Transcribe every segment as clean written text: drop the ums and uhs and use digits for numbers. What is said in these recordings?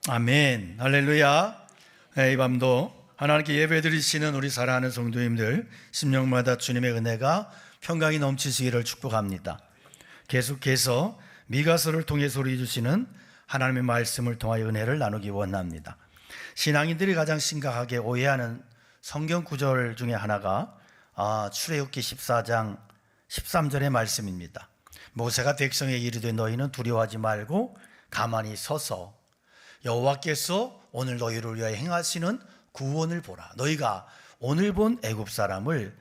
아멘. 할렐루야. 이 밤도 하나님께 예배드리시는 우리 사랑하는 성도님들 심령마다 주님의 은혜가 평강이 넘치시기를 축복합니다. 계속해서 미가서를 통해 소리 주시는 하나님의 말씀을 통하여 은혜를 나누기 원합니다. 신앙인들이 가장 심각하게 오해하는 성경 구절 중에 하나가 출애굽기 14장 13절의 말씀입니다. 모세가 백성에게 이르되 너희는 두려워하지 말고 가만히 서서 여호와께서 오늘 너희를 위하여 행하시는 구원을 보라. 너희가 오늘 본 애굽 사람을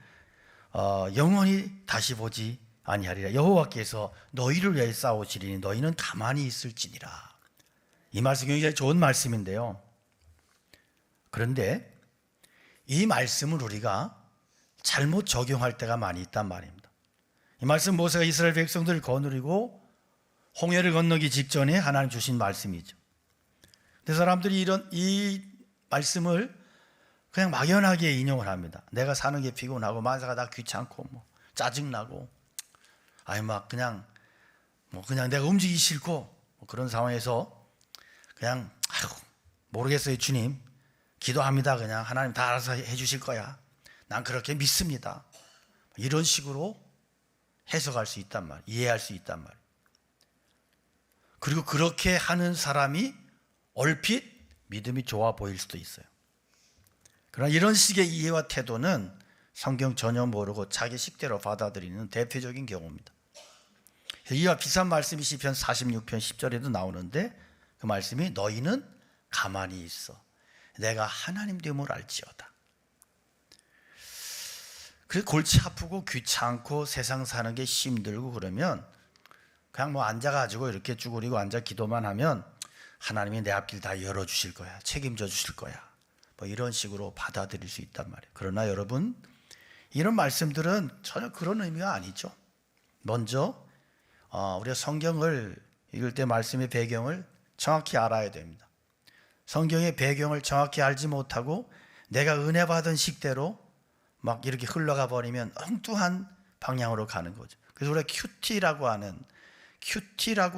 영원히 다시 보지 아니하리라. 여호와께서 너희를 위하여 싸우시리니 너희는 가만히 있을지니라. 이 말씀 굉장히 좋은 말씀인데요. 그런데 이 말씀을 우리가 잘못 적용할 때가 많이 있단 말입니다. 이 말씀 모세가 이스라엘 백성들을 거느리고 홍해를 건너기 직전에 하나님 주신 말씀이죠. 근데 사람들이 이 말씀을 그냥 막연하게 인용을 합니다. 내가 사는 게 피곤하고 만사가 다 귀찮고 짜증나고 그냥 내가 움직이기 싫고 그런 상황에서 그냥 모르겠어요 주님, 기도합니다. 그냥 하나님 다 알아서 해주실 거야. 난 그렇게 믿습니다. 이런 식으로 해석할 수 있단 말이에요. 이해할 수 있단 말이에요. 그리고 그렇게 하는 사람이 얼핏 믿음이 좋아 보일 수도 있어요. 그러나 이런 식의 이해와 태도는 성경 전혀 모르고 자기 식대로 받아들이는 대표적인 경우입니다. 이와 비슷한 말씀이 시편 46편 10절에도 나오는데 그 말씀이 너희는 가만히 있어 내가 하나님 됨을 알지어다. 그래서 골치 아프고 귀찮고 세상 사는 게 힘들고 그러면 그냥 앉아가지고 이렇게 쭈그리고 앉아 기도만 하면 하나님이 내 앞길 다 열어주실 거야, 책임져 주실 거야, 이런 식으로 받아들일 수 있단 말이에요. 그러나 여러분, 이런 말씀들은 전혀 그런 의미가 아니죠. 먼저 우리가 성경을 읽을 때 말씀의 배경을 정확히 알아야 됩니다. 성경의 배경을 정확히 알지 못하고 내가 은혜 받은 식대로 막 이렇게 흘러가 버리면 엉뚱한 방향으로 가는 거죠. 그래서 우리가 큐티라고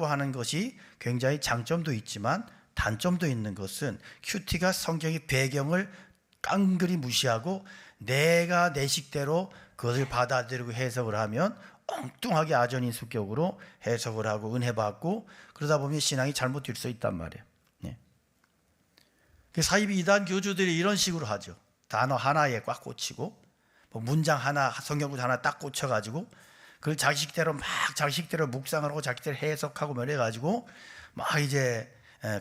하는 것이 굉장히 장점도 있지만 단점도 있는 것은 큐티가 성경의 배경을 깡그리 무시하고 내가 내 식대로 그것을 받아들이고 해석을 하면 엉뚱하게 아전인수격으로 해석을 하고 은혜 받고 그러다 보면 신앙이 잘못될 수 있단 말이에요. 사이비 이단 교주들이 이런 식으로 하죠. 단어 하나에 꽉 꽂히고 문장 하나, 성경구절 하나 딱 꽂혀가지고 그걸 자기식대로 묵상을 하고 자기식대로 해석하고 해가지고 이제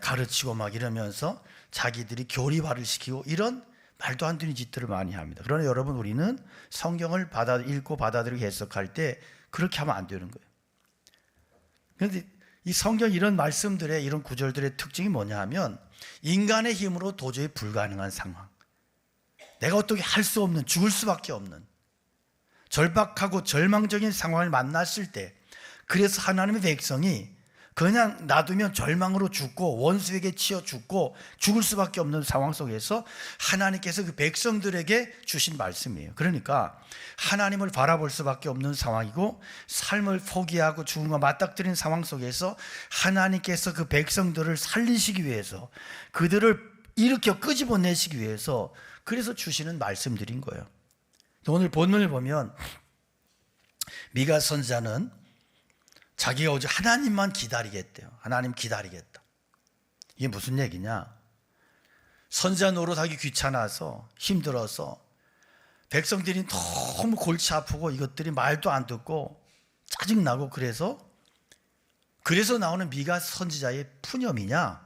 가르치고 이러면서 자기들이 교리화를 시키고 이런 말도 안 되는 짓들을 많이 합니다. 그러나 여러분, 우리는 성경을 읽고 받아들이고 해석할 때 그렇게 하면 안 되는 거예요. 그런데 이 성경 이런 말씀들의 이런 구절들의 특징이 뭐냐 하면 인간의 힘으로 도저히 불가능한 상황, 내가 어떻게 할 수 없는, 죽을 수밖에 없는 절박하고 절망적인 상황을 만났을 때, 그래서 하나님의 백성이 그냥 놔두면 절망으로 죽고 원수에게 치여 죽고 죽을 수밖에 없는 상황 속에서 하나님께서 그 백성들에게 주신 말씀이에요. 그러니까 하나님을 바라볼 수밖에 없는 상황이고 삶을 포기하고 죽음과 맞닥뜨린 상황 속에서 하나님께서 그 백성들을 살리시기 위해서, 그들을 일으켜 끄집어내시기 위해서 그래서 주시는 말씀들인 거예요. 오늘 본문을 보면 미가 선지자는 자기가 오직 하나님만 기다리겠대요. 하나님 기다리겠다. 이게 무슨 얘기냐? 선지자 노릇하기 귀찮아서 힘들어서 백성들이 너무 골치 아프고 이것들이 말도 안 듣고 짜증나고 그래서 나오는 미가 선지자의 푸념이냐?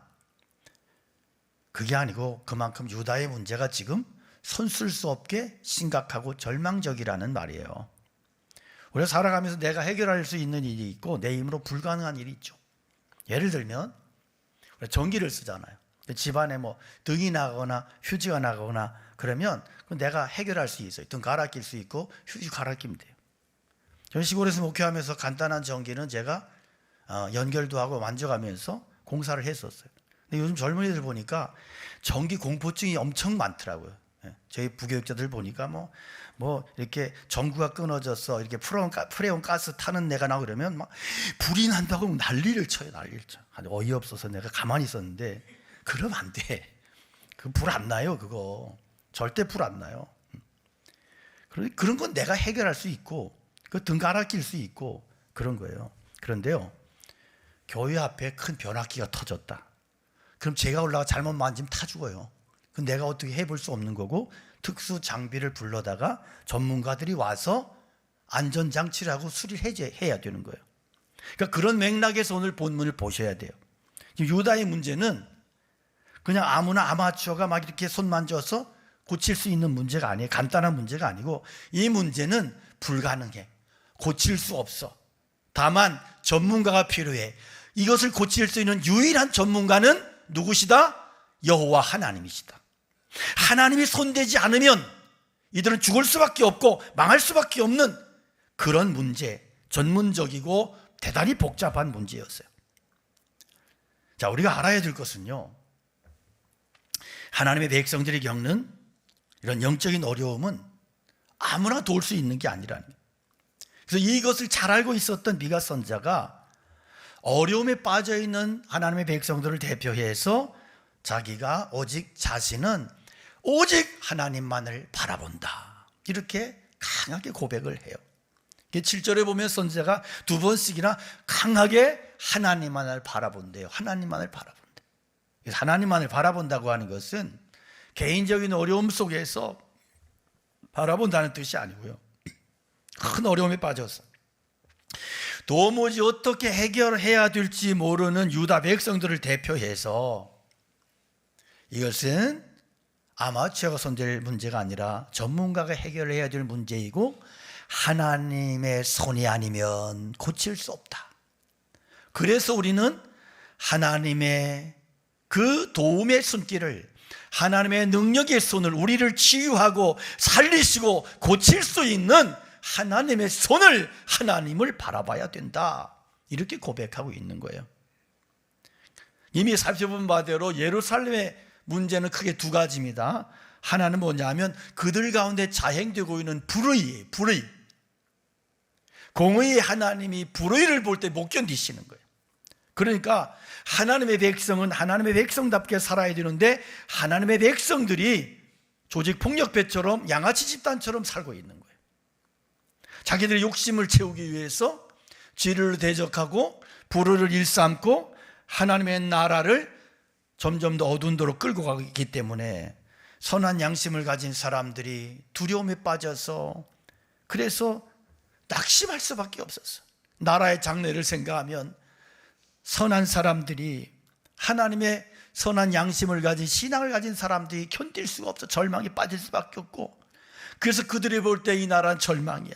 그게 아니고 그만큼 유다의 문제가 지금 손 쓸 수 없게 심각하고 절망적이라는 말이에요. 우리가 살아가면서 내가 해결할 수 있는 일이 있고 내 힘으로 불가능한 일이 있죠. 예를 들면 우리가 전기를 쓰잖아요. 집안에 등이 나거나 휴지가 나거나 그러면 내가 해결할 수 있어요. 등 갈아 낄 수 있고 휴지 갈아 끼면 돼요. 저는 시골에서 목회하면서 간단한 전기는 제가 연결도 하고 만져가면서 공사를 했었어요. 근데 요즘 젊은이들 보니까 전기 공포증이 엄청 많더라고요. 저희 부교육자들 보니까 이렇게 전구가 끊어져서 이렇게 프레온 가스 타는 내가 나고 그러면 불이 난다고 난리를 쳐요. 아주 어이없어서 내가 가만히 있었는데 그러면 안 돼. 그 불 안 나요. 그거 절대 불 안 나요. 그런 건 내가 해결할 수 있고 그 등 갈아 낄 수 있고 그런 거예요. 그런데요, 교회 앞에 큰 변압기가 터졌다. 그럼 제가 올라가 잘못 만지면 타 죽어요. 그럼 내가 어떻게 해볼 수 없는 거고, 특수 장비를 불러다가 전문가들이 와서 안전장치를 하고 수리를 해야 되는 거예요. 그러니까 그런 맥락에서 오늘 본문을 보셔야 돼요. 유다의 문제는 그냥 아무나 아마추어가 막 이렇게 손 만져서 고칠 수 있는 문제가 아니에요. 간단한 문제가 아니고 이 문제는 불가능해. 고칠 수 없어. 다만 전문가가 필요해. 이것을 고칠 수 있는 유일한 전문가는 누구시다? 여호와 하나님이시다. 하나님이 손대지 않으면 이들은 죽을 수밖에 없고 망할 수밖에 없는 그런 문제, 전문적이고 대단히 복잡한 문제였어요. 자, 우리가 알아야 될 것은요, 하나님의 백성들이 겪는 이런 영적인 어려움은 아무나 도울 수 있는 게 아니라는 거예요. 그래서 이것을 잘 알고 있었던 미가 선지자가 어려움에 빠져 있는 하나님의 백성들을 대표해서 자기가 오직 자신은 오직 하나님만을 바라본다, 이렇게 강하게 고백을 해요. 7절에 보면 선지자가 두 번씩이나 강하게 하나님만을 바라본대요. 하나님만을 바라본대. 하나님만을 바라본다고 하는 것은 개인적인 어려움 속에서 바라본다는 뜻이 아니고요, 큰 어려움에 빠져서 도무지 어떻게 해결해야 될지 모르는 유다 백성들을 대표해서, 이것은 아마추어가 손댈 문제가 아니라 전문가가 해결해야 될 문제이고 하나님의 손이 아니면 고칠 수 없다. 그래서 우리는 하나님의 그 도움의 손길을, 하나님의 능력의 손을, 우리를 치유하고 살리시고 고칠 수 있는 하나님의 손을, 하나님을 바라봐야 된다, 이렇게 고백하고 있는 거예요. 이미 살펴본 바대로 예루살렘의 문제는 크게 두 가지입니다. 하나는 뭐냐면 그들 가운데 자행되고 있는 불의예요. 불의. 공의의 하나님이 불의를 볼 때 못 견디시는 거예요. 그러니까 하나님의 백성은 하나님의 백성답게 살아야 되는데 하나님의 백성들이 조직폭력배처럼 양아치 집단처럼 살고 있는 거예요. 자기들의 욕심을 채우기 위해서 죄를 대적하고 불의를 일삼고 하나님의 나라를 점점 더 어두운 도로 끌고 가고 있기 때문에 선한 양심을 가진 사람들이 두려움에 빠져서, 그래서 낙심할 수밖에 없었어. 나라의 장래를 생각하면 선한 사람들이, 하나님의 선한 양심을 가진 신앙을 가진 사람들이 견딜 수가 없어. 절망에 빠질 수밖에 없고, 그래서 그들이 볼 때 이 나라는 절망이야,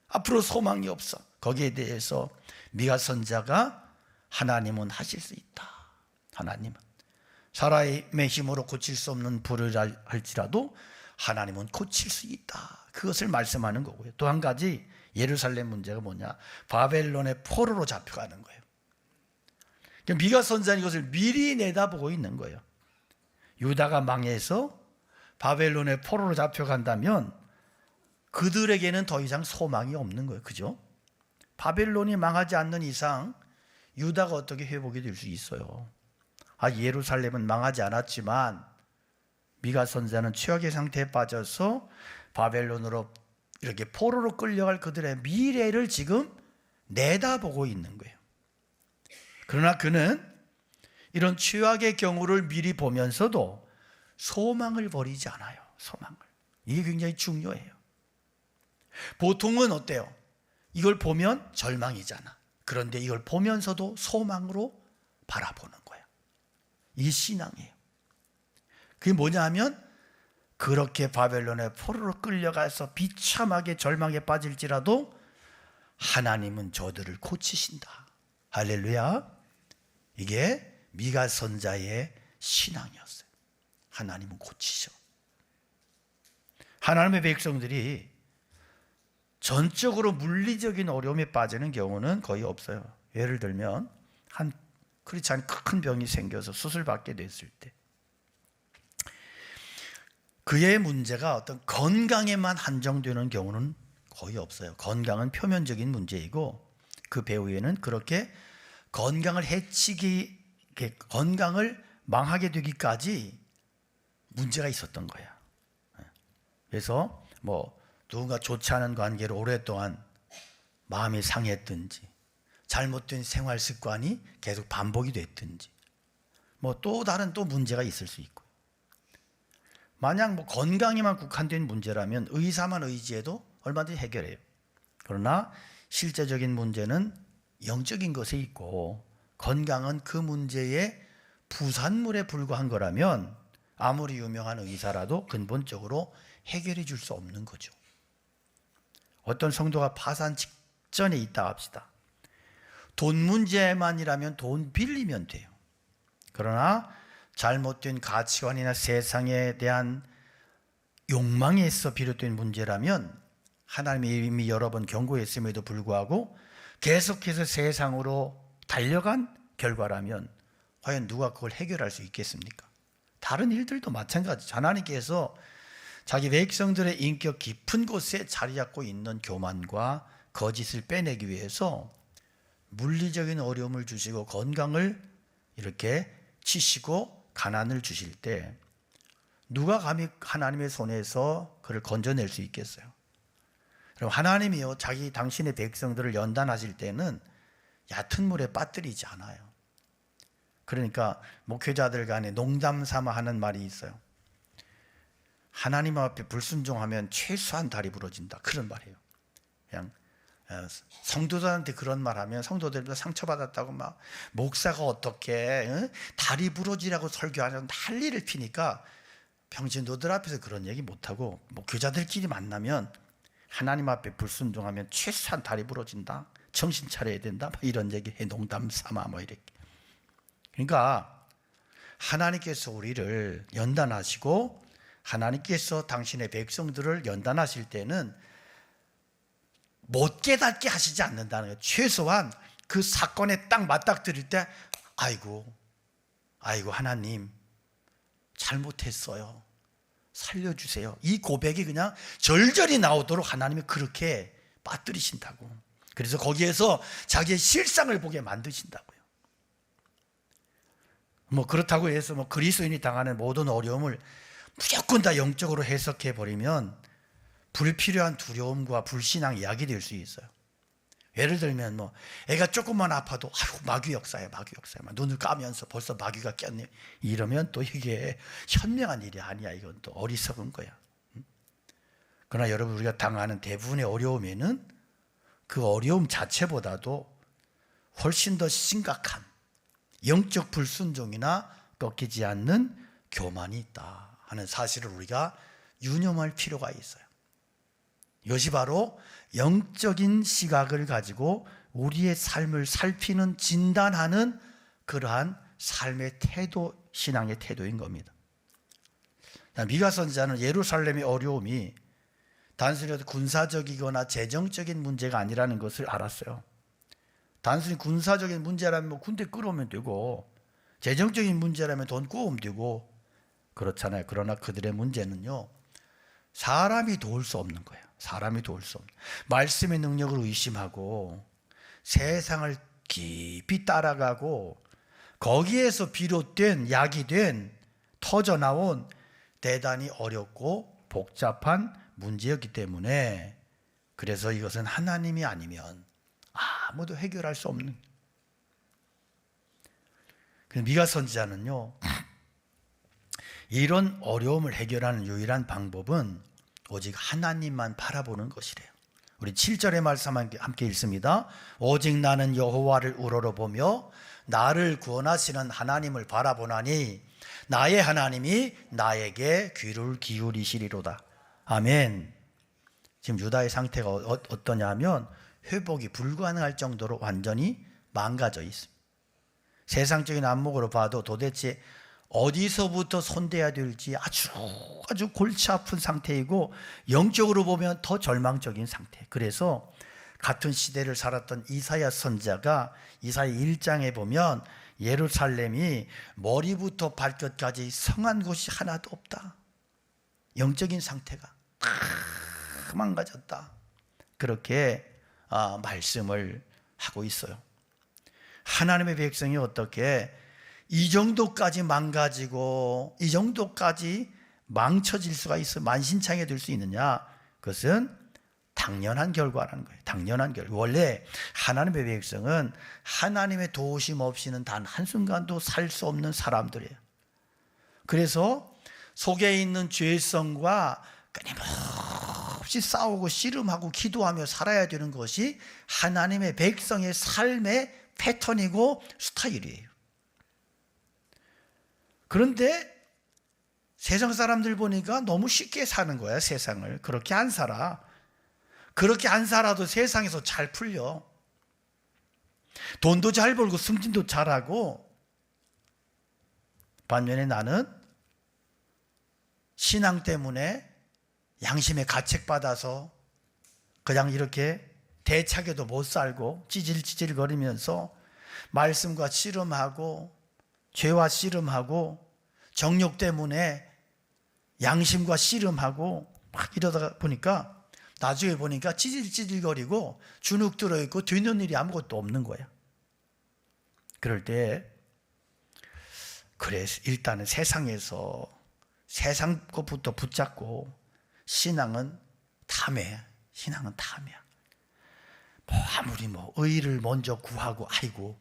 앞으로 소망이 없어. 거기에 대해서 미가 선지자가 하나님은 하실 수 있다, 하나님은 사람의 힘으로 고칠 수 없는 불을 할지라도 하나님은 고칠 수 있다, 그것을 말씀하는 거고요. 또 한 가지 예루살렘 문제가 뭐냐, 바벨론의 포로로 잡혀가는 거예요. 미가 선지자는 이것을 미리 내다보고 있는 거예요. 유다가 망해서 바벨론의 포로로 잡혀간다면 그들에게는 더 이상 소망이 없는 거예요. 그죠? 바벨론이 망하지 않는 이상 유다가 어떻게 회복이 될 수 있어요? 예루살렘은 망하지 않았지만 미가 선지자는 최악의 상태에 빠져서 바벨론으로 이렇게 포로로 끌려갈 그들의 미래를 지금 내다보고 있는 거예요. 그러나 그는 이런 최악의 경우를 미리 보면서도 소망을 버리지 않아요. 소망을. 이게 굉장히 중요해요. 보통은 어때요? 이걸 보면 절망이잖아. 그런데 이걸 보면서도 소망으로 바라보는 거야. 이게 신앙이에요. 그게 뭐냐 하면, 그렇게 바벨론의 포로로 끌려가서 비참하게 절망에 빠질지라도 하나님은 저들을 고치신다. 할렐루야. 이게 미가 선자의 신앙이었어요. 하나님은 고치셔. 하나님의 백성들이 전적으로 물리적인 어려움에 빠지는 경우는 거의 없어요. 예를 들면 그렇지 않은 큰 병이 생겨서 수술받게 됐을 때 그의 문제가 어떤 건강에만 한정되는 경우는 거의 없어요. 건강은 표면적인 문제이고 그 배후에는 그렇게 건강을 망하게 되기까지 문제가 있었던 거야. 그래서 누군가 좋지 않은 관계로 오랫동안 마음이 상했든지, 잘못된 생활 습관이 계속 반복이 됐든지, 또 다른 문제가 있을 수 있고. 만약 건강에만 국한된 문제라면 의사만 의지해도 얼마든지 해결해요. 그러나 실제적인 문제는 영적인 것에 있고, 건강은 그 문제의 부산물에 불과한 거라면 아무리 유명한 의사라도 근본적으로 해결해 줄 수 없는 거죠. 어떤 성도가 파산 직전에 있다 합시다. 돈 문제만이라면 돈 빌리면 돼요. 그러나 잘못된 가치관이나 세상에 대한 욕망에서 비롯된 문제라면 하나님이 이미 여러 번 경고했음에도 불구하고 계속해서 세상으로 달려간 결과라면 과연 누가 그걸 해결할 수 있겠습니까? 다른 일들도 마찬가지. 하나님께서 자기 백성들의 인격 깊은 곳에 자리 잡고 있는 교만과 거짓을 빼내기 위해서 물리적인 어려움을 주시고 건강을 이렇게 치시고 가난을 주실 때 누가 감히 하나님의 손에서 그를 건져낼 수 있겠어요? 그럼 하나님이요, 당신의 백성들을 연단하실 때는 얕은 물에 빠뜨리지 않아요. 그러니까 목회자들 간에 농담 삼아 하는 말이 있어요. 하나님 앞에 불순종하면 최소한 다리 부러진다, 그런 말이에요. 그냥 성도들한테 그런 말하면 성도들도 상처받았다고 막 목사가 어떻게 다리 부러지라고 설교하는 난리를 피니까 평신도들 앞에서 그런 얘기 못하고 교자들끼리 만나면 하나님 앞에 불순종하면 최소한 다리 부러진다, 정신 차려야 된다, 이런 얘기해. 농담 삼아 이렇게. 그러니까 하나님께서 우리를 연단하시고 하나님께서 당신의 백성들을 연단하실 때는 못 깨닫게 하시지 않는다는 거예요. 최소한 그 사건에 딱 맞닥뜨릴 때 아이고 하나님 잘못했어요, 살려주세요, 이 고백이 그냥 절절히 나오도록 하나님이 그렇게 빠뜨리신다고. 그래서 거기에서 자기의 실상을 보게 만드신다고요. 그렇다고 해서 그리스도인이 당하는 모든 어려움을 무조건 다 영적으로 해석해 버리면 불필요한 두려움과 불신앙이 야기될 수 있어요. 예를 들면 애가 조금만 아파도 마귀 역사야, 눈을 까면서 벌써 마귀가 꼈네, 이러면 또 이게 현명한 일이 아니야. 이건 또 어리석은 거야. 그러나 여러분, 우리가 당하는 대부분의 어려움에는 그 어려움 자체보다도 훨씬 더 심각한 영적 불순종이나 꺾이지 않는 교만이 있다 하는 사실을 우리가 유념할 필요가 있어요. 이것이 바로 영적인 시각을 가지고 우리의 삶을 살피는, 진단하는 그러한 삶의 태도, 신앙의 태도인 겁니다. 미가 선지자는 예루살렘의 어려움이 단순히 군사적이거나 재정적인 문제가 아니라는 것을 알았어요. 단순히 군사적인 문제라면 군대 끌어오면 되고, 재정적인 문제라면 돈 꾸우면 되고 그렇잖아요. 그러나 그들의 문제는요, 사람이 도울 수 없는 거예요. 사람이 도울 수 없는, 말씀의 능력을 의심하고 세상을 깊이 따라가고 거기에서 비롯된, 야기된, 터져나온 대단히 어렵고 복잡한 문제였기 때문에, 그래서 이것은 하나님이 아니면 아무도 해결할 수 없는. 미가 선지자는요, 이런 어려움을 해결하는 유일한 방법은 오직 하나님만 바라보는 것이래요. 우리 7절의 말씀 함께 읽습니다. 오직 나는 여호와를 우러러보며 나를 구원하시는 하나님을 바라보나니 나의 하나님이 나에게 귀를 기울이시리로다. 아멘. 지금 유다의 상태가 어떠냐면 회복이 불가능할 정도로 완전히 망가져 있습니다. 세상적인 안목으로 봐도 도대체 어디서부터 손대야 될지 아주 골치 아픈 상태이고, 영적으로 보면 더 절망적인 상태. 그래서 같은 시대를 살았던 이사야 선지자가 이사야 1장에 보면 예루살렘이 머리부터 발끝까지 성한 곳이 하나도 없다, 영적인 상태가 다 망가졌다, 그렇게 말씀을 하고 있어요. 하나님의 백성이 어떻게 이 정도까지 망가지고 이 정도까지 망쳐질 수가 있어, 만신창이될 수 있느냐? 그것은 당연한 결과라는 거예요. 당연한 결과. 원래 하나님의 백성은 하나님의 도우심 없이는 단 한순간도 살 수 없는 사람들이에요. 그래서 속에 있는 죄성과 끊임없이 싸우고 씨름하고 기도하며 살아야 되는 것이 하나님의 백성의 삶의 패턴이고 스타일이에요. 그런데 세상 사람들 보니까 너무 쉽게 사는 거야, 세상을. 그렇게 안 살아. 그렇게 안 살아도 세상에서 잘 풀려. 돈도 잘 벌고 승진도 잘하고. 반면에 나는 신앙 때문에 양심에 가책받아서 그냥 이렇게 대차게도 못 살고 찌질찌질 거리면서 말씀과 씨름하고 죄와 씨름하고 정욕 때문에 양심과 씨름하고 막 이러다가 보니까 나중에 보니까 찌질찌질거리고 주눅 들어있고 되는 일이 아무것도 없는 거야. 그럴 때 그래, 일단은 세상에서 세상 것부터 붙잡고 신앙은 탐해. 신앙은 탐이야. 아무리 의를 먼저 구하고 아이고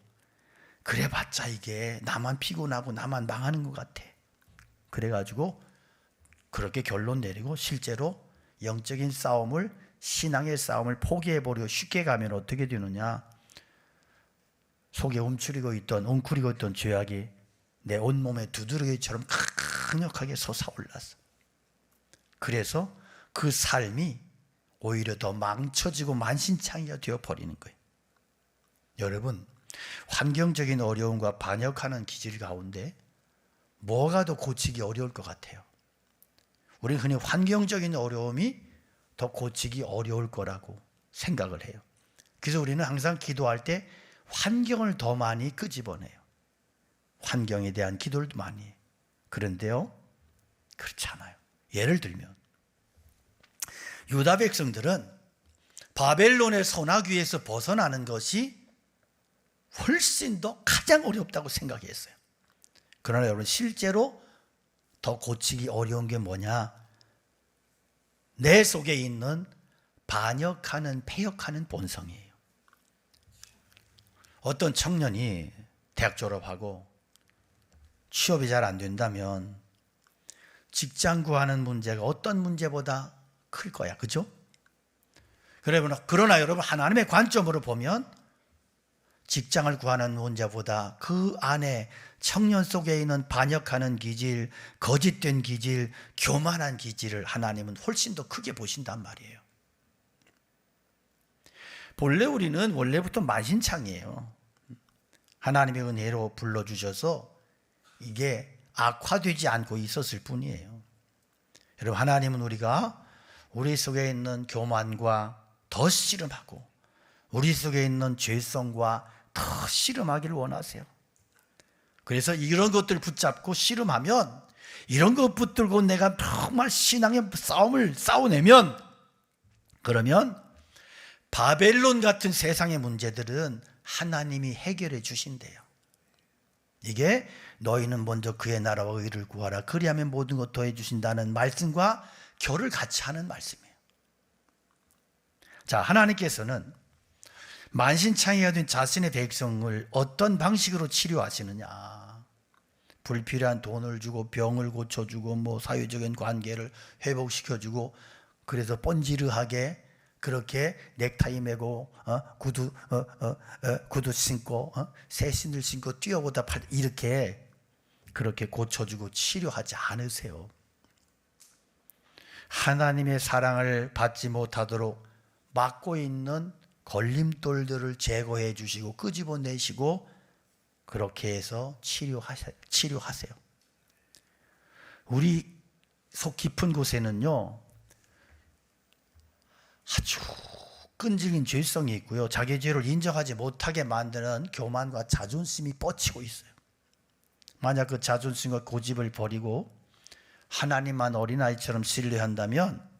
그래봤자 이게 나만 피곤하고 나만 망하는 것 같아. 그래가지고 그렇게 결론 내리고 실제로 영적인 싸움을, 신앙의 싸움을 포기해버리고 쉽게 가면 어떻게 되느냐? 속에 움츠리고 있던, 웅크리고 있던 죄악이 내 온몸에 두드러기처럼 강력하게 솟아올랐어. 그래서 그 삶이 오히려 더 망쳐지고 만신창이가 되어버리는 거예요. 여러분, 환경적인 어려움과 반역하는 기질 가운데 뭐가 더 고치기 어려울 것 같아요? 우리는 흔히 환경적인 어려움이 더 고치기 어려울 거라고 생각을 해요. 그래서 우리는 항상 기도할 때 환경을 더 많이 끄집어내요. 환경에 대한 기도를 많이 해요. 그런데요, 그렇지 않아요. 예를 들면 유다 백성들은 바벨론의 선악위에서 벗어나는 것이 훨씬 더 가장 어렵다고 생각했어요. 그러나 여러분, 실제로 더 고치기 어려운 게 뭐냐? 내 속에 있는 반역하는, 패역하는 본성이에요. 어떤 청년이 대학 졸업하고 취업이 잘 안 된다면 직장 구하는 문제가 어떤 문제보다 클 거야. 그죠? 그러나 여러분, 하나님의 관점으로 보면 직장을 구하는 문제보다 그 안에 청년 속에 있는 반역하는 기질, 거짓된 기질, 교만한 기질을 하나님은 훨씬 더 크게 보신단 말이에요. 본래 우리는 원래부터 만신창이에요. 하나님의 은혜로 불러주셔서 이게 악화되지 않고 있었을 뿐이에요. 여러분, 하나님은 우리가 우리 속에 있는 교만과 더 씨름하고 우리 속에 있는 죄성과 더 씨름하기를 원하세요. 그래서 이런 것들 붙잡고 씨름하면, 이런 것 붙들고 내가 정말 신앙의 싸움을 싸워내면, 그러면 바벨론 같은 세상의 문제들은 하나님이 해결해 주신대요. 이게 너희는 먼저 그의 나라와 의를 구하라, 그리하면 모든 것 더해 주신다는 말씀과 결을 같이 하는 말씀이에요. 자, 하나님께서는 만신창이가 된 자신의 백성을 어떤 방식으로 치료하시느냐? 불필요한 돈을 주고 병을 고쳐주고 사회적인 관계를 회복시켜주고, 그래서 번지르하게 그렇게 넥타이 매고 구두 신고 새 신을 신고 뛰어보다 이렇게 그렇게 고쳐주고 치료하지 않으세요. 하나님의 사랑을 받지 못하도록 막고 있는 걸림돌들을 제거해 주시고 끄집어내시고 그렇게 해서 치료하세요. 우리 속 깊은 곳에는요, 아주 끈질긴 죄성이 있고요, 자기 죄를 인정하지 못하게 만드는 교만과 자존심이 뻗치고 있어요. 만약 그 자존심과 고집을 버리고 하나님만 어린아이처럼 신뢰한다면,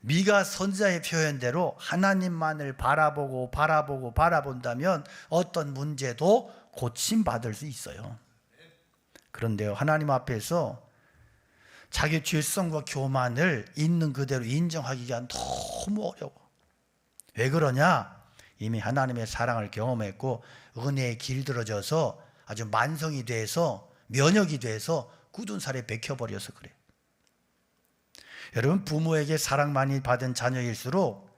미가 선지자의 표현대로 하나님만을 바라본다면 어떤 문제도 고침받을 수 있어요. 그런데요, 하나님 앞에서 자기 죄성과 교만을 있는 그대로 인정하기가 너무 어려워. 왜 그러냐? 이미 하나님의 사랑을 경험했고 은혜에 길들어져서 아주 만성이 돼서 면역이 돼서 굳은 살에 bek혀버려서 그래. 여러분, 부모에게 사랑 많이 받은 자녀일수록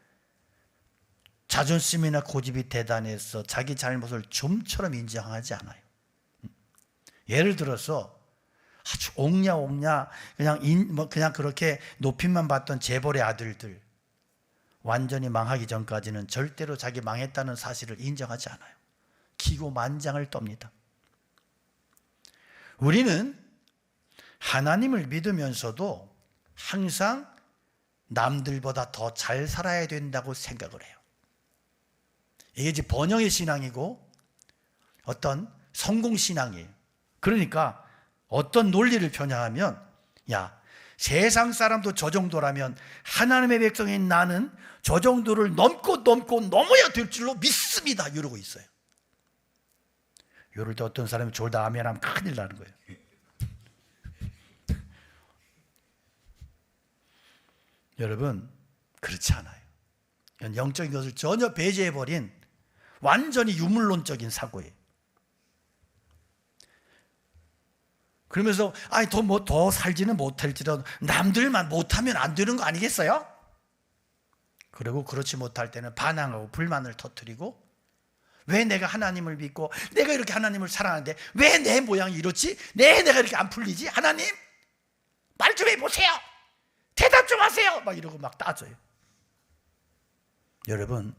자존심이나 고집이 대단해서 자기 잘못을 좀처럼 인정하지 않아요. 예를 들어서 아주 옹냐옹냐 그냥 그렇게 높임만 받던 재벌의 아들들, 완전히 망하기 전까지는 절대로 자기 망했다는 사실을 인정하지 않아요. 기고만장을 떱니다. 우리는 하나님을 믿으면서도 항상 남들보다 더 잘 살아야 된다고 생각을 해요. 이게 이제 번영의 신앙이고 어떤 성공 신앙이에요. 그러니까 어떤 논리를 편향하면, 야, 세상 사람도 저 정도라면 하나님의 백성인 나는 저 정도를 넘고 넘어야 될 줄로 믿습니다, 이러고 있어요. 이럴 때 어떤 사람이 졸다 아멘하면 큰일 나는 거예요. 여러분, 그렇지 않아요. 영적인 것을 전혀 배제해버린 완전히 유물론적인 사고예요. 그러면서 더 살지는 못할지라도 남들만 못하면 안 되는 거 아니겠어요? 그리고 그렇지 못할 때는 반항하고 불만을 터뜨리고, 왜 내가 하나님을 믿고 내가 이렇게 하나님을 사랑하는데 왜 내 모양이 이렇지? 내가 이렇게 안 풀리지? 하나님 말 좀 해보세요. 대답 좀 하세요. 막 이러고 막 따져요. 여러분,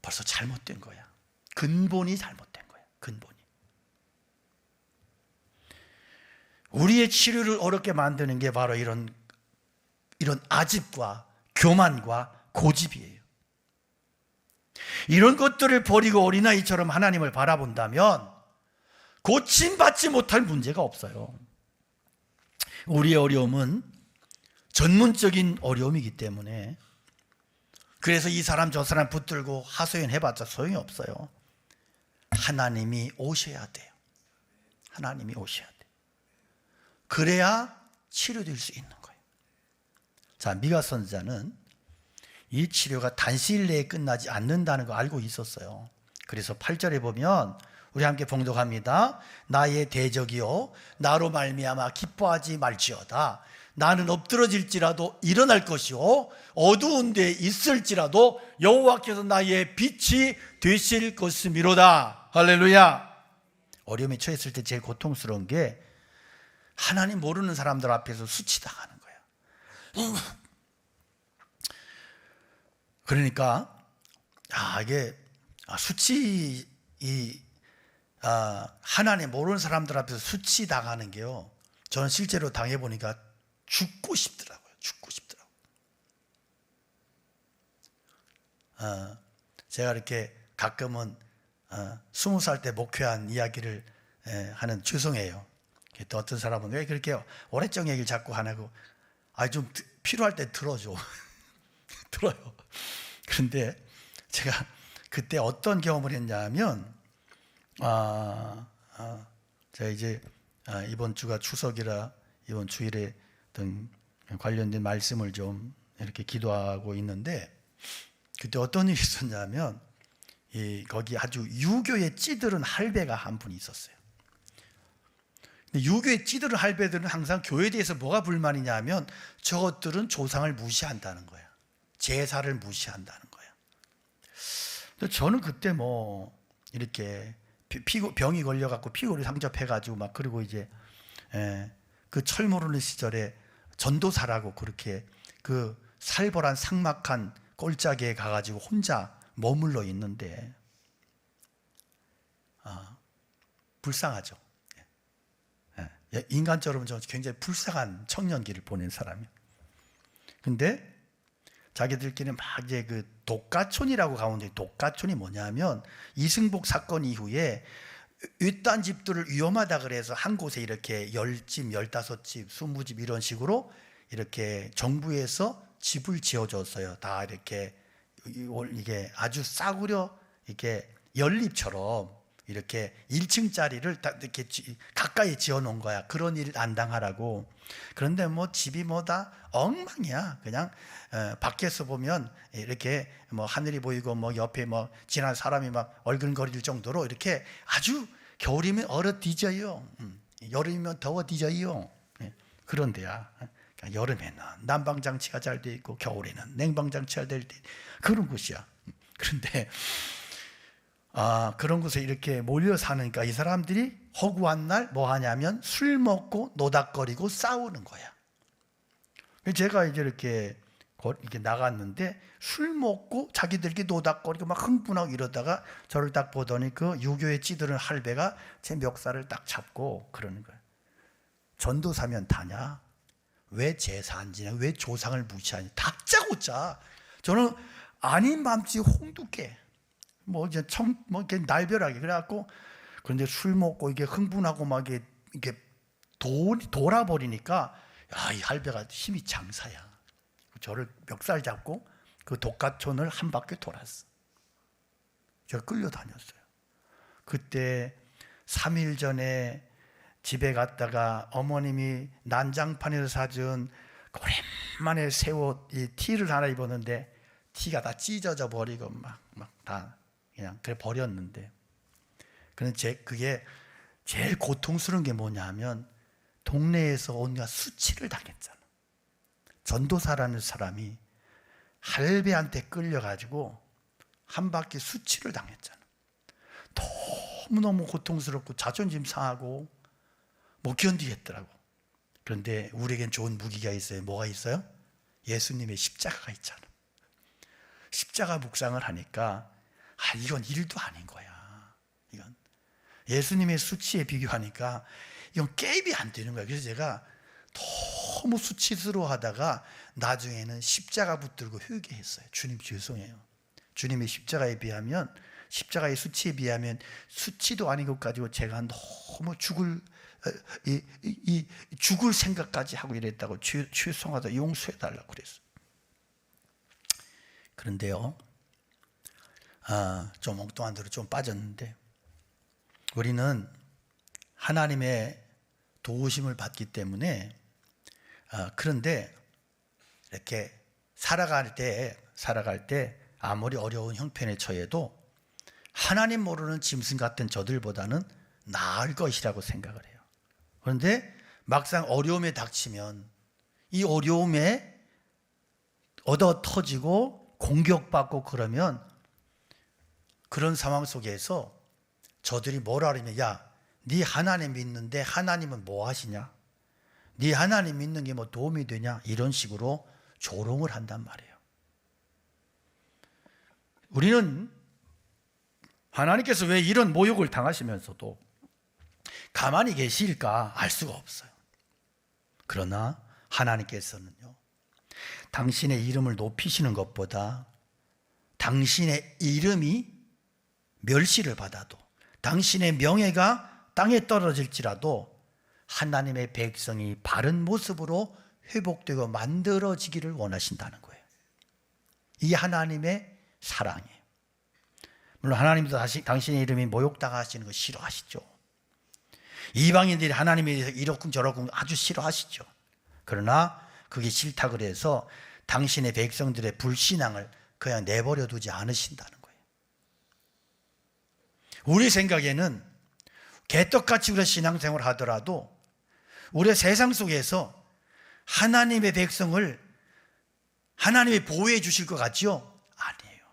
벌써 잘못된 거야. 근본이 잘못된 거야. 근본이. 우리의 치료를 어렵게 만드는 게 바로 이런 아집과 교만과 고집이에요. 이런 것들을 버리고 어린아이처럼 하나님을 바라본다면 고침받지 못할 문제가 없어요. 우리의 어려움은 전문적인 어려움이기 때문에, 그래서 이 사람 저 사람 붙들고 하소연해봤자 소용이 없어요. 하나님이 오셔야 돼요. 하나님이 오셔야 돼요. 그래야 치료될 수 있는 거예요. 자, 미가 선지자는 이 치료가 단시일 내에 끝나지 않는다는 거 알고 있었어요. 그래서 8절에 보면 우리 함께 봉독합니다. 나의 대적이요 나로 말미암아 기뻐하지 말지어다. 나는 엎드러질지라도 일어날 것이요 어두운 데 있을지라도 여호와께서 나의 빛이 되실 것이미로다. 할렐루야. 어려움에 처했을 때 제일 고통스러운 게 하나님 모르는 사람들 앞에서 수치당하는 거예요. 그러니까 이게 하나님 모르는 사람들 앞에서 수치당하는 게요, 저는 실제로 당해보니까 죽고 싶더라고요. 제가 이렇게 가끔은 20살 때 목회한 이야기를 하는 죄송해요. 또 어떤 사람은 왜 그렇게 오래적 얘기를 자꾸 하냐고, 좀 필요할 때 들어줘. 들어요. 그런데 제가 그때 어떤 경험을 했냐면, 제가 이제 이번 주가 추석이라 이번 주일에 어떤 관련된 말씀을 좀 이렇게 기도하고 있는데, 그때 어떤 일이 있었냐면, 거기 아주 유교에 찌들은 할배가 한 분이 있었어요. 근데 유교에 찌들은 할배들은 항상 교회에 대해서 뭐가 불만이냐 하면 저것들은 조상을 무시한다는 거야. 제사를 무시한다는 거야. 근데 저는 그때 이렇게 병이 걸려갖고 피골이 상접해가지고 막, 그리고 이제 그 철 모르는 시절에 전도사라고 그렇게 그 살벌한 삭막한 꼴짜기에 가가지고 혼자 머물러 있는데, 불쌍하죠. 인간적으로 저 굉장히 불쌍한 청년기를 보낸 사람이에요. 근데 자기들끼리 막 이제 그 독가촌이라고 가운데, 독가촌이 뭐냐면 이승복 사건 이후에 윗단 집들을 위험하다 그래서 한 곳에 이렇게 10집, 15집, 20집 이런 식으로 이렇게 정부에서 집을 지어줬어요. 다 이렇게 이게 아주 싸구려 이렇게 연립처럼 이렇게 1층짜리를 다 이렇게 가까이 지어 놓은 거야. 그런 일 안 당하라고. 그런데 뭐 집이 뭐다 엉망이야. 그냥 밖에서 보면 이렇게 뭐 하늘이 보이고 뭐 옆에 뭐 지난 사람이 막 얼근거릴 정도로 이렇게 아주 겨울이면 얼어 뒤져요. 여름이면 더워 뒤져요. 그런 데야. 그러니까 여름에는 난방장치가 잘 돼 있고 겨울에는 냉방장치가 될 때 그런 곳이야. 그런데 그런 곳에 이렇게 몰려 사니까 이 사람들이 허구한 날 뭐 하냐면 술 먹고 노닥거리고 싸우는 거야. 제가 이제 이렇게 나갔는데 술 먹고 자기들끼리 노닥거리고 막 흥분하고 이러다가 저를 딱 보더니 그 유교에 찌드는 할배가 제 멱살을 딱 잡고 그러는 거야. 전도사면 다냐? 왜 제사 안 지냐? 왜 조상을 무시하냐? 다짜고짜. 저는 아닌 맘씨 홍두깨. 뭐 이제 뭐 이렇게 날벼락이 그래갖고 그런데 술 먹고 이게 흥분하고 막 이게 돌아버리니까 이 할배가 힘이 장사야. 저를 멱살 잡고 그 독가촌을 한 바퀴 돌았어. 제가 끌려다녔어요. 그때 3일 전에 집에 갔다가 어머님이 난장판에서 사준 오랜만에 새 옷, 이 티를 하나 입었는데 티가 다 찢어져 버리고 막 다 그냥 그래 버렸는데, 그게 제일 고통스러운 게 뭐냐면 동네에서 온갖 수치를 당했잖아. 전도사라는 사람이 할배한테 끌려가지고 한 바퀴 수치를 당했잖아. 너무너무 고통스럽고 자존심 상하고 못 견디겠더라고. 그런데 우리에겐 좋은 무기가 있어요. 뭐가 있어요? 예수님의 십자가가 있잖아. 십자가 묵상을 하니까 이건 일도 아닌 거야. 이건 예수님의 수치에 비교하니까 이건 게임이 안 되는 거야. 그래서 제가 너무 수치스러워하다가 나중에는 십자가 붙들고 회개했어요. 주님 죄송해요. 주님의 십자가에 비하면, 십자가의 수치에 비하면 수치도 아닌 것 가지고 제가 너무 죽을 생각까지 하고 이랬다고 죄송하다 용서해달라고 그랬어요. 그런데요, 좀 엉뚱한 데로 좀 빠졌는데, 우리는 하나님의 도우심을 받기 때문에 그런데 이렇게 살아갈 때 아무리 어려운 형편에 처해도 하나님 모르는 짐승 같은 저들보다는 나을 것이라고 생각을 해요. 그런데 막상 어려움에 닥치면 이 어려움에 얻어 터지고 공격받고 그러면 그런 상황 속에서 저들이 뭐라 그러면, 네 하나님 믿는데 하나님은 뭐 하시냐? 네 하나님 믿는 게 뭐 도움이 되냐? 이런 식으로 조롱을 한단 말이에요. 우리는 하나님께서 왜 이런 모욕을 당하시면서도 가만히 계실까 알 수가 없어요. 그러나 하나님께서는요, 당신의 이름을 높이시는 것보다 당신의 이름이 멸시를 받아도, 당신의 명예가 땅에 떨어질지라도 하나님의 백성이 바른 모습으로 회복되고 만들어지기를 원하신다는 거예요. 이 하나님의 사랑이에요. 물론 하나님도 당신의 이름이 모욕당하시는 거 싫어하시죠. 이방인들이 하나님에 대해서 이렇군 저렇군 아주 싫어하시죠. 그러나 그게 싫다 그래서 당신의 백성들의 불신앙을 그냥 내버려 두지 않으신다는 거예요. 우리 생각에는 개떡같이 우리 신앙생활을 하더라도 우리 세상 속에서 하나님의 백성을 하나님이 보호해 주실 것 같지요? 아니에요.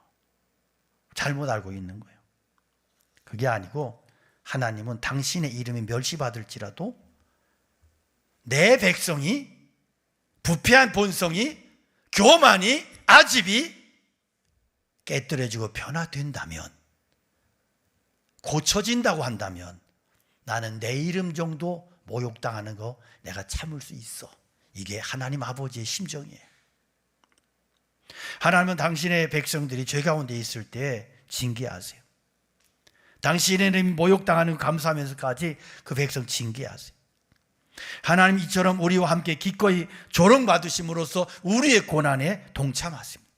잘못 알고 있는 거예요. 그게 아니고 하나님은 당신의 이름이 멸시받을지라도 내 백성이, 부패한 본성이, 교만이, 아집이 깨뜨려지고 변화된다면, 고쳐진다고 한다면 나는 내 이름 정도 모욕당하는 거 내가 참을 수 있어. 이게 하나님 아버지의 심정이에요. 하나님은 당신의 백성들이 죄 가운데 있을 때 징계하세요. 당신의 이름이 모욕당하는 거 감수하면서까지 그 백성 징계하세요. 하나님 이처럼 우리와 함께 기꺼이 조롱받으심으로써 우리의 고난에 동참하십니다.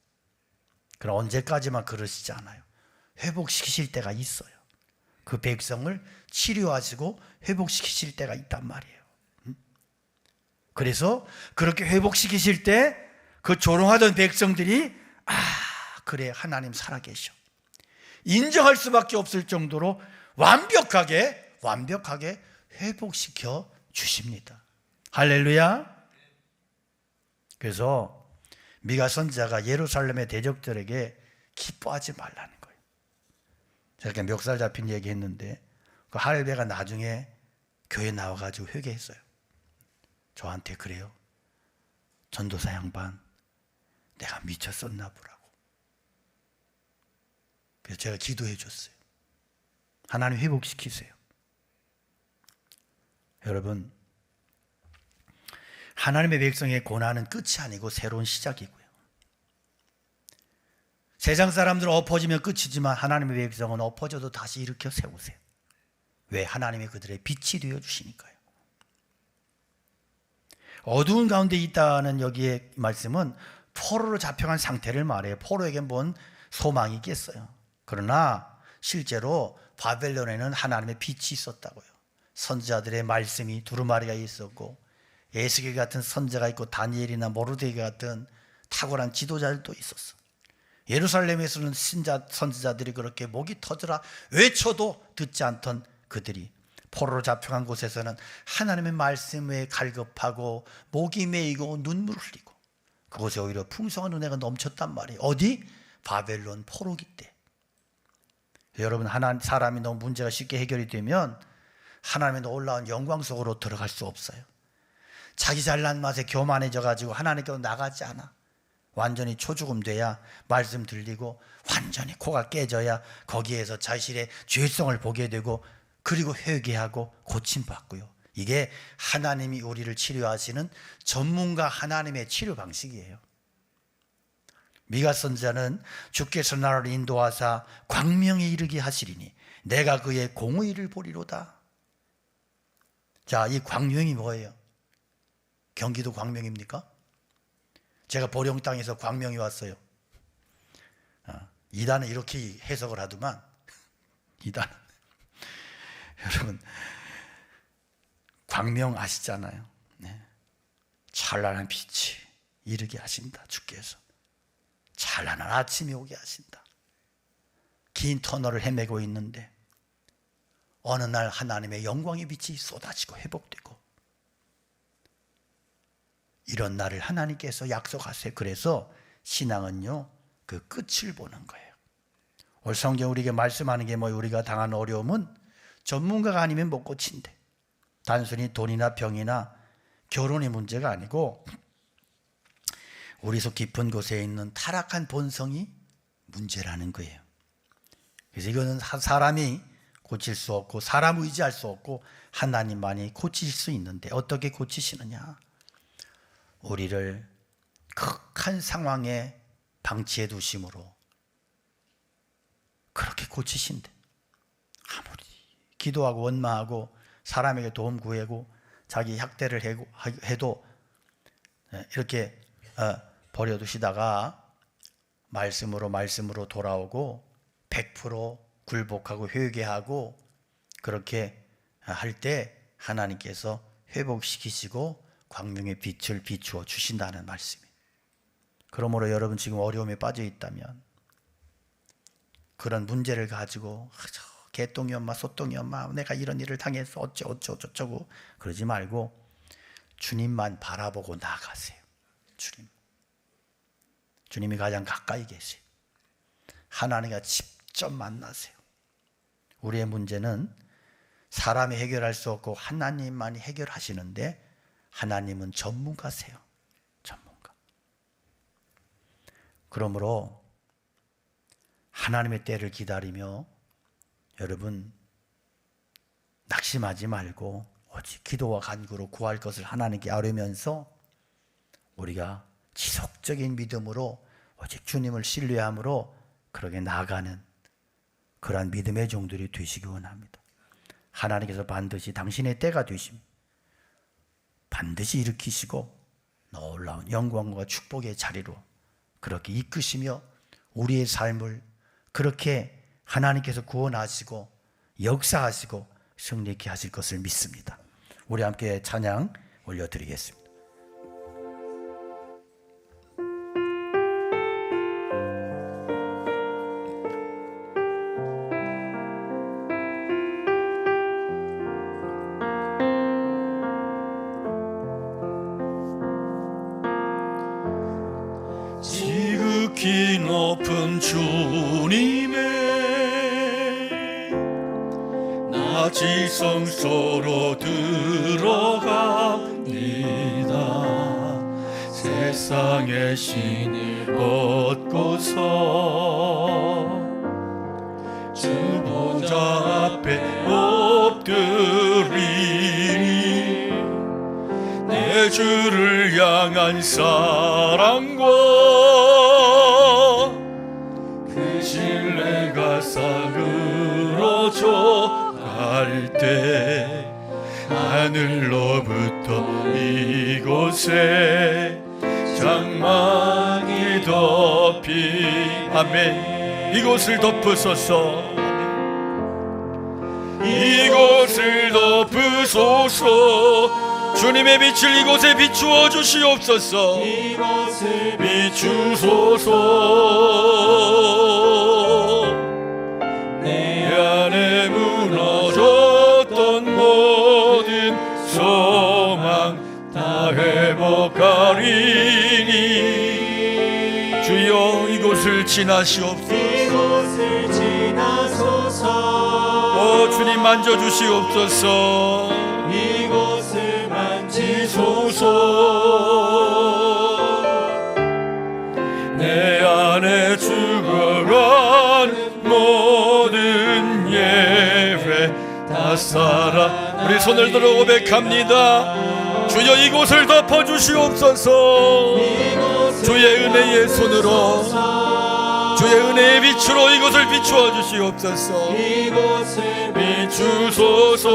그럼 언제까지만 그러시지 않아요. 회복시키실 때가 있어요. 그 백성을 치료하시고 회복시키실 때가 있단 말이에요. 그래서 그렇게 회복시키실 때 그 조롱하던 백성들이 그래, 하나님 살아계셔, 인정할 수밖에 없을 정도로 완벽하게 회복시켜 주십니다. 할렐루야. 그래서 미가 선지자가 예루살렘의 대적들에게 기뻐하지 말라는 거예요. 제가 멱살 잡힌 얘기 했는데 그 할배가 나중에 교회 나와가지고 회개했어요. 저한테 그래요. 전도사 양반, 내가 미쳤었나 보라고. 그래서 제가 기도해 줬어요. 하나님 회복시키세요. 여러분, 하나님의 백성의 고난은 끝이 아니고 새로운 시작이고요. 세상 사람들은 엎어지면 끝이지만 하나님의 백성은 엎어져도 다시 일으켜 세우세요. 왜? 하나님이 그들의 빛이 되어 주시니까요. 어두운 가운데 있다는 여기의 말씀은 포로로 잡혀간 상태를 말해요. 포로에게 뭔 소망이 있겠어요. 그러나 실제로 바벨론에는 하나님의 빛이 있었다고요. 선지자들의 말씀이 두루마리가 있었고 에스겔 같은 선지자가 있고 다니엘이나 모르드게 같은 탁월한 지도자들도 있었어. 예루살렘에서는 선지자들이 그렇게 목이 터져라 외쳐도 듣지 않던 그들이 포로로 잡혀간 곳에서는 하나님의 말씀에 갈급하고 목이 메이고 눈물을 흘리고 그곳에 오히려 풍성한 은혜가 넘쳤단 말이에요. 어디? 바벨론 포로기 때. 여러분, 사람이 너무 문제가 쉽게 해결이 되면 하나님의 놀라운 영광 속으로 들어갈 수 없어요. 자기 잘난 맛에 교만해져 가지고 하나님께로 나가지 않아. 완전히 초죽음 돼야 말씀 들리고 완전히 코가 깨져야 거기에서 자신의 죄성을 보게 되고 그리고 회개하고 고침받고요. 이게 하나님이 우리를 치료하시는 전문가 하나님의 치료 방식이에요. 미가 선지자는 주께서 나를 인도하사 광명에 이르게 하시리니 내가 그의 공의를 보리로다. 자, 이 광명이 뭐예요? 경기도 광명입니까? 제가 보령 땅에서 광명이 왔어요. 이단은 이렇게 해석을 하더만, 이단은 여러분 광명 아시잖아요. 네. 찬란한 빛이 이르게 하신다. 주께서 찬란한 아침이 오게 하신다. 긴 터널을 헤매고 있는데 어느 날 하나님의 영광의 빛이 쏟아지고 회복되고, 이런 날을 하나님께서 약속하세요. 그래서 신앙은요, 그 끝을 보는 거예요. 오늘 성경 우리에게 말씀하는 게 뭐예요? 우리가 당하는 어려움은 전문가가 아니면 못 고친대. 단순히 돈이나 병이나 결혼의 문제가 아니고 우리 속 깊은 곳에 있는 타락한 본성이 문제라는 거예요. 그래서 이거는 사람이 고칠 수 없고 사람 의지할 수 없고 하나님만이 고치실 수 있는데, 어떻게 고치시느냐? 우리를 극한 상황에 방치해 두심으로 그렇게 고치신대. 아무리 기도하고 원망하고 사람에게 도움 구하고 자기 학대를 해도 이렇게 버려두시다가 말씀으로 돌아오고 100% 굴복하고 회개하고 그렇게 할 때 하나님께서 회복시키시고 광명의 빛을 비추어 주신다는 말씀이에요. 그러므로 여러분 지금 어려움에 빠져 있다면, 그런 문제를 가지고 개똥이 엄마 소똥이 엄마 내가 이런 일을 당해서 어쩌고 그러지 말고 주님만 바라보고 나아가세요. 주님이 가장 가까이 계세요. 하나님과 직접 만나세요. 우리의 문제는 사람이 해결할 수 없고 하나님만이 해결하시는데, 하나님은 전문가세요. 전문가. 그러므로 하나님의 때를 기다리며 여러분 낙심하지 말고 오직 기도와 간구로 구할 것을 하나님께 아뢰면서 우리가 지속적인 믿음으로 오직 주님을 신뢰함으로 그렇게 나아가는 그러한 믿음의 종들이 되시기 원합니다. 하나님께서 반드시 당신의 때가 되십니다. 반드시 일으키시고 놀라운 영광과 축복의 자리로 그렇게 이끄시며 우리의 삶을 그렇게 하나님께서 구원하시고 역사하시고 승리케 하실 것을 믿습니다. 우리 함께 찬양 올려드리겠습니다. 지극히 높은 주님의 나 지성소로 들어갑니다. 세상의 신을 얻고서 주 보좌 앞에 엎드리니 내 주를 향한 사랑과 그 신뢰가 싸그러져 갈 때 하늘로부터 이곳에 장막이 덮이 아멘. 이곳을 덮으소서. 이곳을 덮으소서. 주님의 빛을 이곳에 비추어 주시옵소서. 이곳을 비추소서. 내 안에 무너졌던 모든 소망 다 회복하리니 주여 이곳을 지나시옵소서. 이곳을 지나소서. 오 주님 만져주시옵소서. 이곳을 만지소서. 내 안에 죽어간 모든 예외 다 살아. 우리 손을 들어 고백합니다. 주여 이곳을 덮어주시옵소서. 주의 은혜의 손으로 주의 은혜의 빛으로 이곳을 비추어 주시옵소서. 이곳을 비추소서.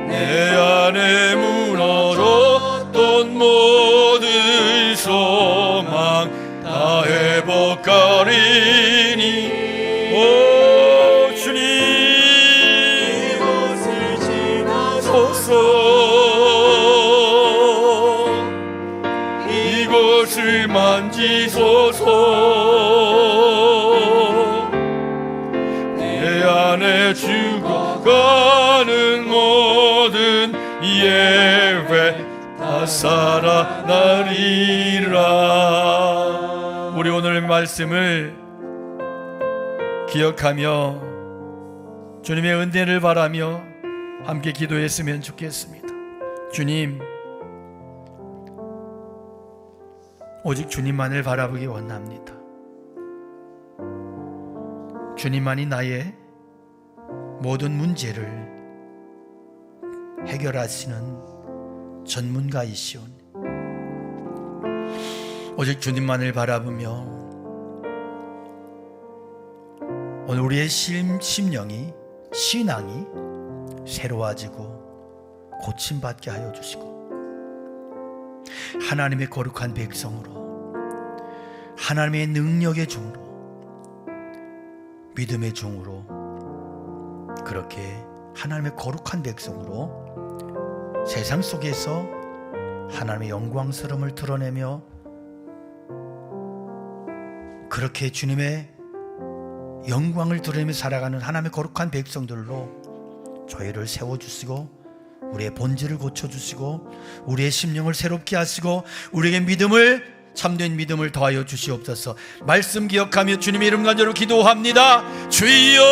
내 안에 무너졌던 모든 소망 다 회복하리니 오 주님 이곳을 지나소서. 이곳을 만지소서. 내 안에 죽어가는 모든 예외 다 살아나리라. 우리 오늘 말씀을 기억하며 주님의 은혜를 바라며 함께 기도했으면 좋겠습니다. 주님, 오직 주님만을 바라보기 원합니다. 주님만이 나의 모든 문제를 해결하시는 전문가이시오니 오직 주님만을 바라보며 오늘 우리의 심령이 신앙이 새로워지고 고침받게 하여 주시고 하나님의 거룩한 백성으로 하나님의 능력의 종으로 믿음의 종으로 그렇게 하나님의 거룩한 백성으로 세상 속에서 하나님의 영광스러움을 드러내며 그렇게 주님의 영광을 드러내며 살아가는 하나님의 거룩한 백성들로 저희를 세워주시고 우리의 본질을 고쳐주시고 우리의 심령을 새롭게 하시고 우리에게 믿음을 참된 믿음을 더하여 주시옵소서. 말씀 기억하며 주님의 이름 간절히 기도합니다. 주여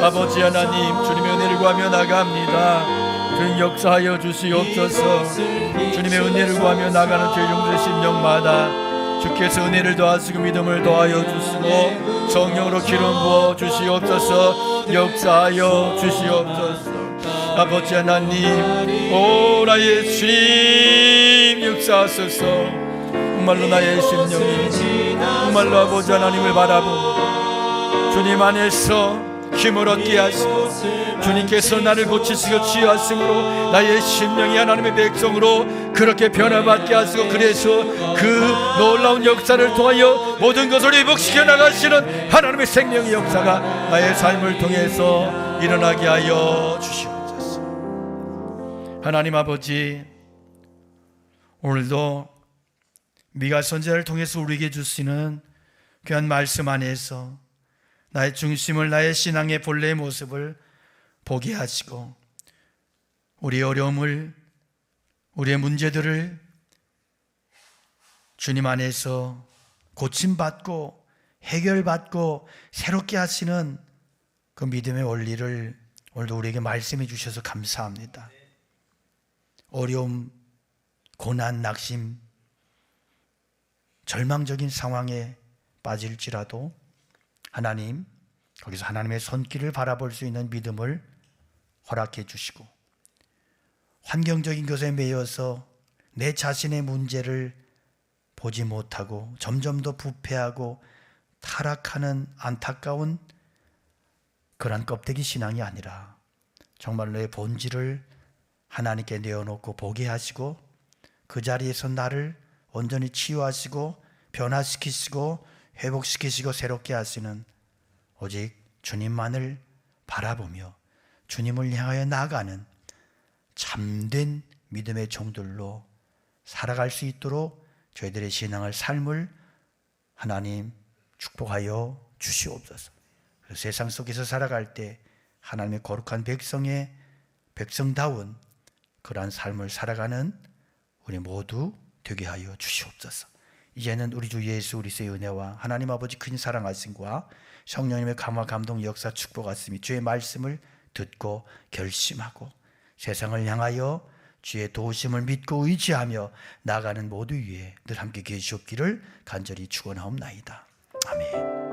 아버지 하나님 주님의 은혜를 구하며 나갑니다. 주님 역사하여 주시옵소서. 주님의 은혜를 구하며 나가는 저희 영혼의 심령마다 주께서 은혜를 더하시고 믿음을 더하여 주시고 성령으로 기름 부어 주시옵소서. 역사하여 주시옵소서. 아버지 하나님 오 나의 주님 역사하소서. 정말로 나의 심령이 정말로 아버지 하나님을 바라보고 주님 안에서 힘을 얻게 하시고 주님께서 나를 고치시고 치유하심으로 나의 심령이 하나님의 백성으로 그렇게 변화받게 하시고 그래서 그 놀라운 역사를 통하여 모든 것을 회복시켜 나가시는 하나님의 생명의 역사가 나의 삶을 통해서 일어나게 하여 주시옵소서. 하나님 아버지, 오늘도 미가 선지자를 통해서 우리에게 주시는 귀한 말씀 안에서 나의 중심을, 나의 신앙의 본래의 모습을 보게 하시고 우리의 어려움을, 우리의 문제들을 주님 안에서 고침받고 해결받고 새롭게 하시는 그 믿음의 원리를 오늘도 우리에게 말씀해 주셔서 감사합니다. 어려움, 고난, 낙심, 절망적인 상황에 빠질지라도 하나님, 거기서 하나님의 손길을 바라볼 수 있는 믿음을 허락해 주시고 환경적인 것에 매여서 내 자신의 문제를 보지 못하고 점점 더 부패하고 타락하는 안타까운 그런 껍데기 신앙이 아니라 정말 내 본질을 하나님께 내어놓고 보게 하시고 그 자리에서 나를 온전히 치유하시고 변화시키시고 회복시키시고 새롭게 하시는 오직 주님만을 바라보며 주님을 향하여 나아가는 참된 믿음의 종들로 살아갈 수 있도록 저희들의 신앙을 삶을 하나님 축복하여 주시옵소서. 세상 속에서 살아갈 때 하나님의 거룩한 백성다운 그러한 삶을 살아가는 우리 모두 되게 하여 주시옵소서. 이제는 우리 주 예수 그리스도의 은혜와 하나님 아버지 큰 사랑하심과 성령님의 감화 감동 역사 축복하심이 주의 말씀을 듣고 결심하고 세상을 향하여 주의 도우심을 믿고 의지하며 나아가는 모두 위에 늘 함께 계시옵기를 간절히 축원하옵나이다. 아멘.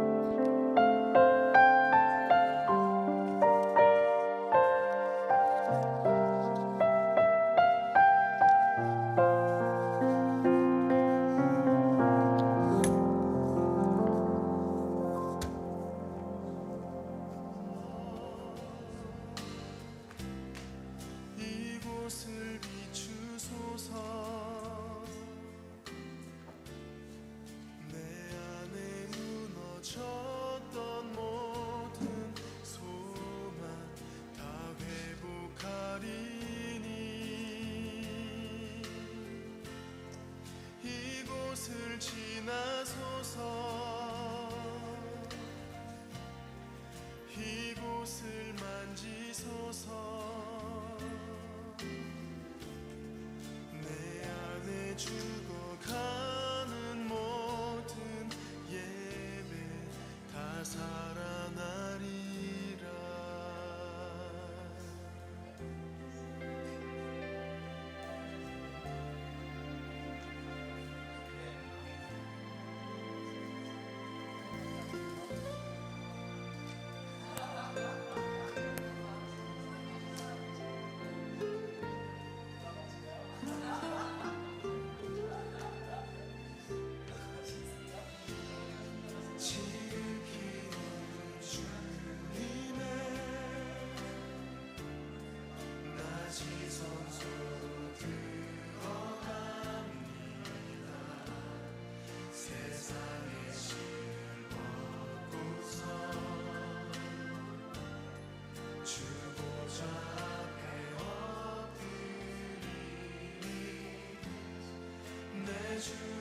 이곳을 만지소서. 내 안에 죽어가는 모든 예배 다 살아나리라. 주